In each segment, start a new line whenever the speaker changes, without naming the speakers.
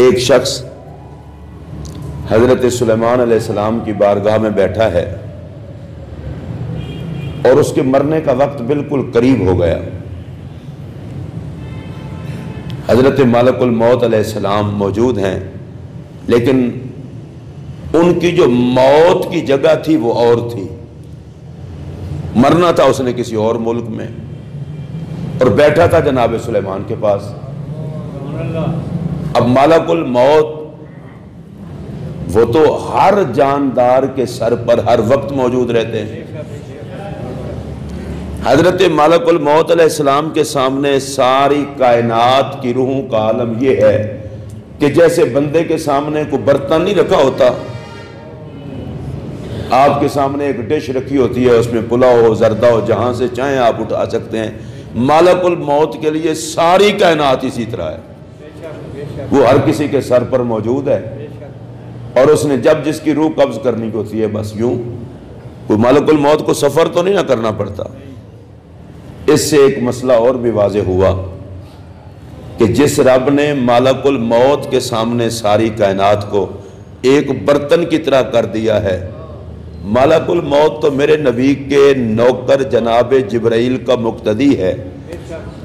ایک شخص حضرت سلیمان علیہ السلام کی بارگاہ میں بیٹھا ہے اور اس کے مرنے کا وقت بالکل قریب ہو گیا۔ حضرت ملک الموت علیہ السلام موجود ہیں، لیکن ان کی جو موت کی جگہ تھی وہ اور تھی۔ مرنا تھا اس نے کسی اور ملک میں، اور بیٹھا تھا جناب سلیمان کے پاس۔ اب ملک الموت وہ تو ہر جاندار کے سر پر ہر وقت موجود رہتے ہیں۔ حضرت ملک الموت علیہ السلام کے سامنے ساری کائنات کی روحوں کا عالم یہ ہے کہ جیسے بندے کے سامنے کوئی برتن نہیں رکھا ہوتا، آپ کے سامنے ایک ڈش رکھی ہوتی ہے، اس میں پلاؤ ہو، زردہ ہو، جہاں سے چاہیں آپ اٹھا سکتے ہیں۔ ملک الموت کے لیے ساری کائنات اسی طرح ہے، وہ ہر کسی کے سر پر موجود ہے، اور اس نے جب جس کی روح قبض کرنی ہوتی ہے بس یوں، کوئی ملک الموت کو سفر تو نہیں نہ کرنا پڑتا۔ اس سے ایک مسئلہ اور بھی واضح ہوا کہ جس رب نے ملک الموت کے سامنے ساری کائنات کو ایک برتن کی طرح کر دیا ہے، ملک الموت تو میرے نبی کے نوکر جناب جبرائیل کا مقتدی ہے۔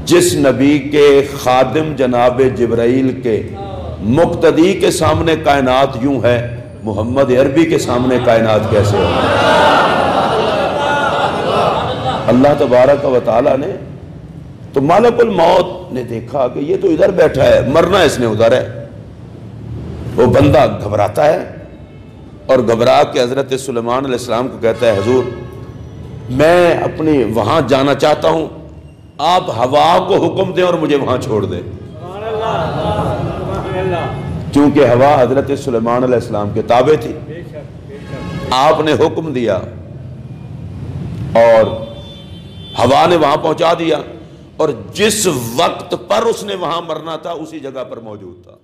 جس نبی کے خادم جناب جبرائیل کے مقتدی کے سامنے کائنات یوں ہے، محمد عربی کے سامنے کائنات کیسے ہو؟ اللہ تبارک و تعالیٰ نے تو ملک الموت نے دیکھا کہ یہ تو ادھر بیٹھا ہے، مرنا اس نے ادھر ہے۔ وہ بندہ گھبراتا ہے اور گھبرا کے حضرت سلیمان علیہ السلام کو کہتا ہے، حضور میں اپنی وہاں جانا چاہتا ہوں، آپ ہوا کو حکم دیں اور مجھے وہاں چھوڑ دیں۔ کیونکہ ہوا حضرت سلیمان علیہ السلام کے تابع تھی۔ آپ نے حکم دیا اور ہوا نے وہاں پہنچا دیا، اور جس وقت پر اس نے وہاں مرنا تھا اسی جگہ پر موجود تھا۔